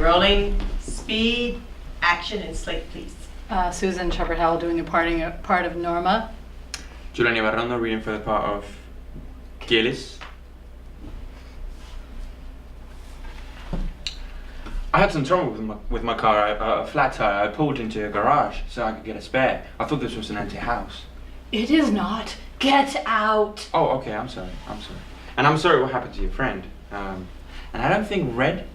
rolling, speed, action, and slate, please. Susan Shepherd Howell doing a part of Norma. Jonah Baran reading for the part of Gillis. I had some trouble with my car, a flat tire. I pulled into a garage so I could get a spare. I thought this was an empty house. It is not. Get out. Oh, okay, I'm sorry. And I'm sorry what happened to your friend. And I don't think red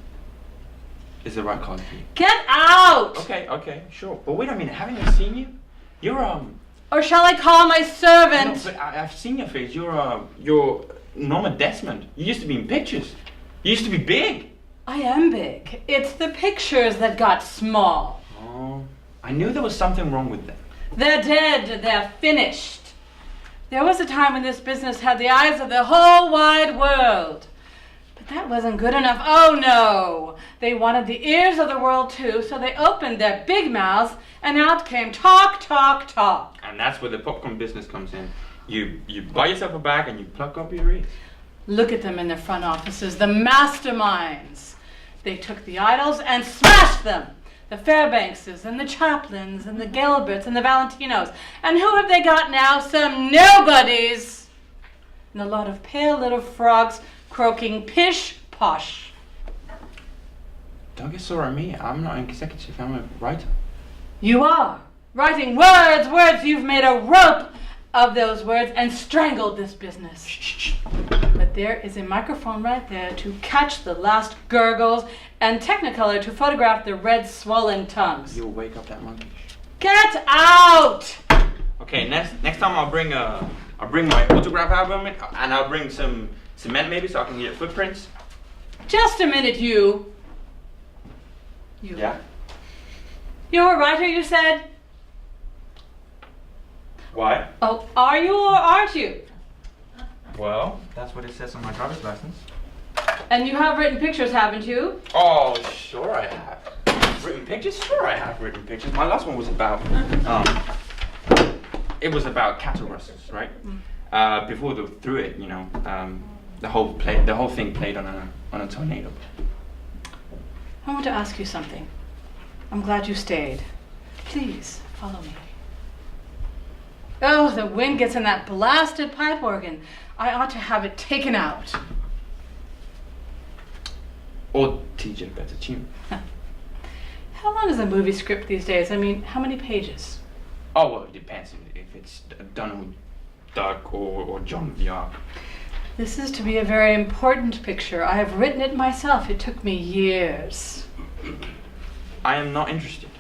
is the right color for you. Get out! Okay, sure. But wait a minute, haven't I seen you? You're, Or shall I call my servant? No, but I've seen your face. You're Norma Desmond. You used to be in pictures. You used to be big. I am big. It's the pictures that got small. Oh, I knew there was something wrong with them. They're dead. They're finished. There was a time when this business had the eyes of the whole wide world. But that wasn't good enough. Oh no! They wanted the ears of the world too, so they opened their big mouths and out came talk, talk, talk. And that's where the popcorn business comes in. You buy yourself a bag and you pluck up your ears. Look at them in their front offices, the masterminds. They took the idols and smashed them. The Fairbankses and the Chaplins and the Gilberts and the Valentinos. And who have they got now? Some nobodies. And a lot of pale little frogs croaking pish posh. Don't get sore at me. I'm not an executive, I'm a writer. You are. Writing words. You've made a rope of those words and strangled this business. Shh. But there is a microphone right there to catch the last gurgles and Technicolor to photograph the red swollen tongues. You'll wake up that monkey. Get out! Okay, next time I'll bring my autograph album in, and I'll bring some cement maybe so I can get footprints. Just a minute, you. Yeah? You're a writer, you said? Why? Oh, are you or aren't you? Well, that's what it says on my driver's license. And you have written pictures, haven't you? Oh, sure I have. Written pictures? Sure I have written pictures. My last one was about, it was about cattle rustlers, right? Before they threw it, you know, the whole thing played on a tornado. I want to ask you something. I'm glad you stayed. Please, follow me. Oh, the wind gets in that blasted pipe organ. I ought to have it taken out. Or teach it a better tune. How long is a movie script these days? I mean, how many pages? Oh, well, it depends if it's Donald Duck or John of Arc. This is to be a very important picture. I have written it myself. It took me years. I am not interested.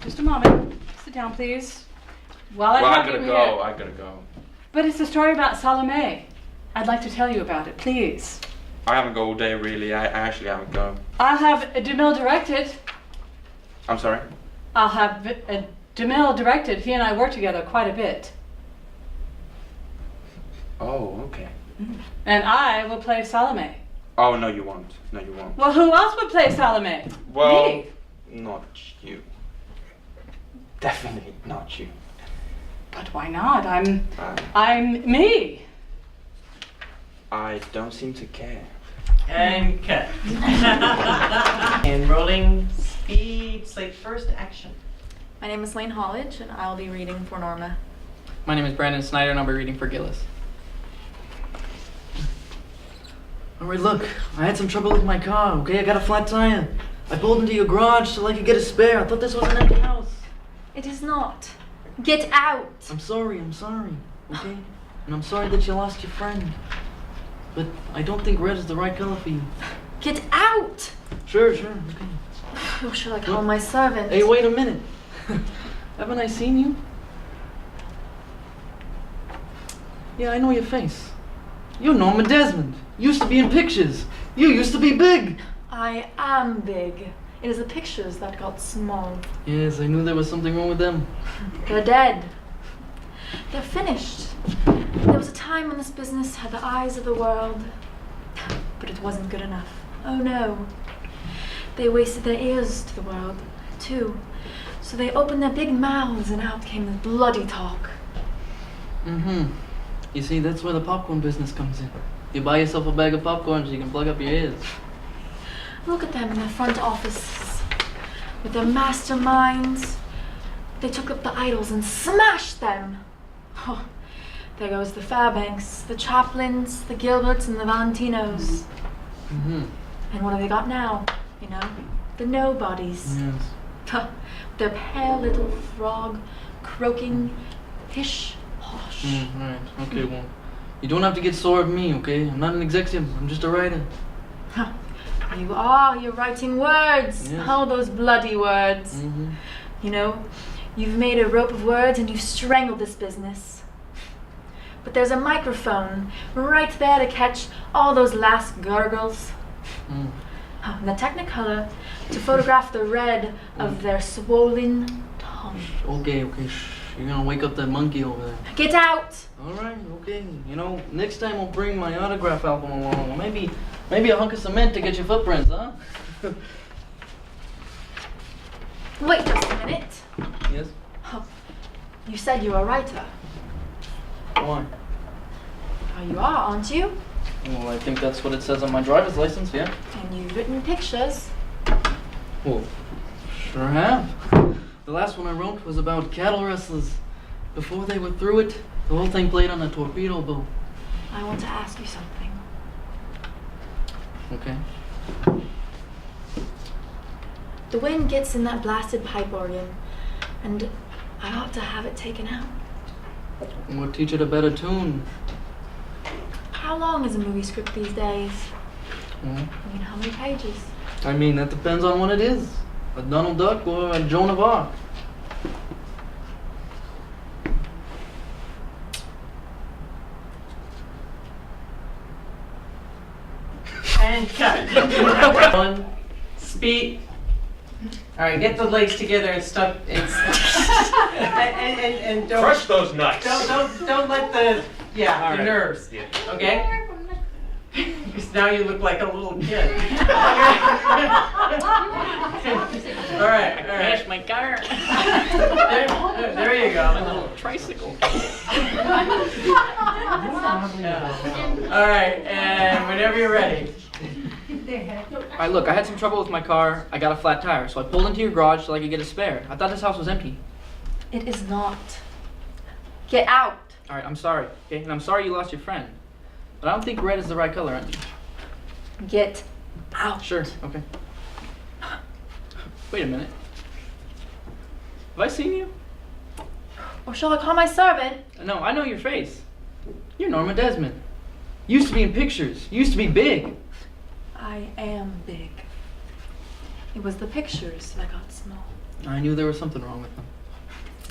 Just a moment. Sit down, please. While I have you here. I gotta go. But it's a story about Salome. I'd like to tell you about it, please. I haven't go all day, really. I actually haven't go. I'll have DeMille directed. I'm sorry? I'll have DeMille directed. He and I work together quite a bit. Oh, okay. And I will play Salome. Oh, no, you won't. No, you won't. Well, who else would play Salome? Well, Me. Not you. Definitely not you. But why not? I'm me. I don't seem to care. And cut. And rolling, speed, slate first, action. My name is Lane Hollidge, and I'll be reading for Norma. My name is Brandon Snider, and I'll be reading for Gillis. Alright, look, I had some trouble with my car, okay? I got a flat tire. I pulled into your garage so I could get a spare. I thought this was an empty house. It is not. Get out! I'm sorry, okay? And I'm sorry that you lost your friend. But I don't think red is the right color for you. Get out! Sure, okay. Who shall I call my servant? Hey, wait a minute. Haven't I seen you? Yeah, I know your face. You're Norma Desmond. Used to be in pictures. You used to be big. I am big. It is the pictures that got small. Yes, I knew there was something wrong with them. They're dead. They're finished. There was a time when this business had the eyes of the world. But it wasn't good enough. Oh no. They wasted their ears to the world, too. So they opened their big mouths and out came the bloody talk. You see, that's where the popcorn business comes in. You buy yourself a bag of popcorn so you can plug up your ears. Look at them in the front offices with their masterminds. They took up the idols and smashed them. Oh, there goes the Fairbanks, the Chaplins, the Gilberts, and the Valentinos. Mm-hmm. And what have they got now? You know, the nobodies. Yes. Their pale little frog croaking pish posh. Right. Okay, well, you don't have to get sore at me, okay? I'm not an executive. I'm just a writer. You are. You're writing words. Yes. Oh, those bloody words. Mm-hmm. You know, you've made a rope of words and you've strangled this business. But there's a microphone right there to catch all those last gurgles. Mm. And the Technicolor to photograph the red of their swollen tongue. Okay, shh. You're gonna wake up that monkey over there. Get out! Alright, okay. You know, next time I'll bring my autograph album along. Or maybe a hunk of cement to get your footprints, huh? Wait just a minute. Yes? You said you're a writer. Why? Oh, you are, aren't you? Well, I think that's what it says on my driver's license, yeah. And you've written pictures. Well, sure have. The last one I wrote was about cattle rustlers. Before they were through it, the whole thing played on a torpedo boat. I want to ask you something. Okay. The wind gets in that blasted pipe organ, and I ought to have it taken out. We'll teach it a better tune. How long is a movie script these days? Well, I mean, how many pages? I mean, that depends on what it is. A Donald Duck or a Joan of Arc. And cut. One, speed. All right, get the legs together and stuff. And don't Crush those nuts. don't let the All the right. nerves. Yeah. Okay. Because now you look like a little kid. all right. Crash my car. There you My go. little tricycle. All right, and whenever you're ready. Alright, look, I had some trouble with my car. I got a flat tire, so I pulled into your garage so I could get a spare. I thought this house was empty. It is not. Get out! Alright, I'm sorry, okay? And I'm sorry you lost your friend. But I don't think red is the right color on you. Get out! Sure, okay. Wait a minute. Have I seen you? Or shall I call my servant? No, I know your face. You're Norma Desmond. Used to be in pictures. Used to be big. I am big. It was the pictures that got small. I knew there was something wrong with them.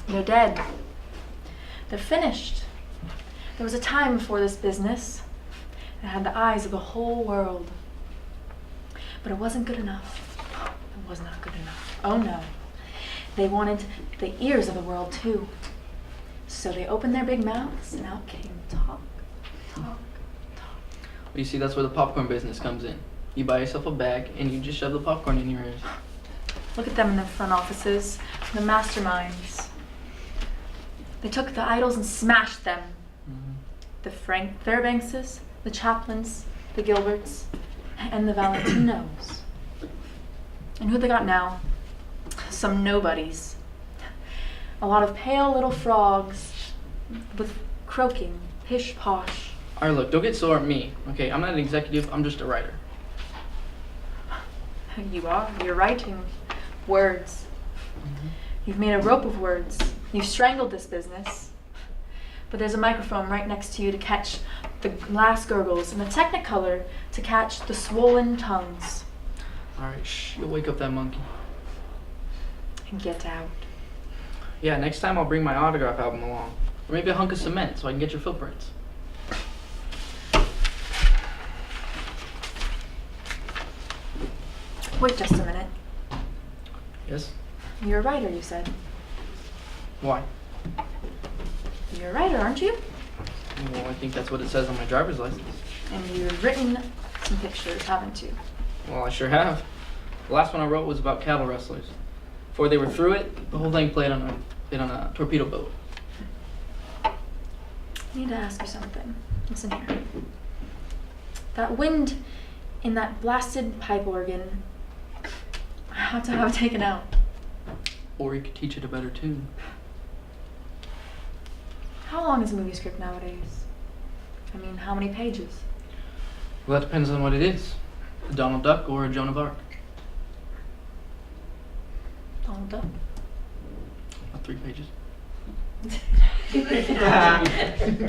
They're dead. They're finished. There was a time before this business that had the eyes of the whole world. But it wasn't good enough. It was not good enough. Oh no. They wanted the ears of the world too. So they opened their big mouths and out came talk, talk, talk. Well, you see, that's where the popcorn business comes in. You buy yourself a bag and you just shove the popcorn in your ears. Look at them in the front offices, the masterminds. They took the idols and smashed them. The Fairbankses, the Chaplins, the Gilberts, and the Valentinos. And who they got now? Some nobodies. A lot of pale little frogs with croaking, pish-posh. Alright, look, don't get sore at me. Okay, I'm not an executive, I'm just a writer. You are. You're writing words. You've made a rope of words. You've strangled this business. But there's a microphone right next to you to catch the last gurgles and a Technicolor to catch the swollen tongues. Alright, shh, you'll wake up that monkey. And get out. Yeah, next time I'll bring my autograph album along. Or maybe a hunk of cement so I can get your footprints. Wait just a minute. Yes? You're a writer, you said. Why? You're a writer, aren't you? Well, I think that's what it says on my driver's license. And you've written some pictures, haven't you? Well, I sure have. The last one I wrote was about cattle rustlers. Before they were through it, the whole thing played on a torpedo boat. I need to ask you something. Listen here. That wind in that blasted pipe organ, had to have it taken out. Or you could teach it a better tune. How long is a movie script nowadays? I mean, how many pages? Well, that depends on what it is. A Donald Duck or a Joan of Arc. Donald Duck. About 3 pages.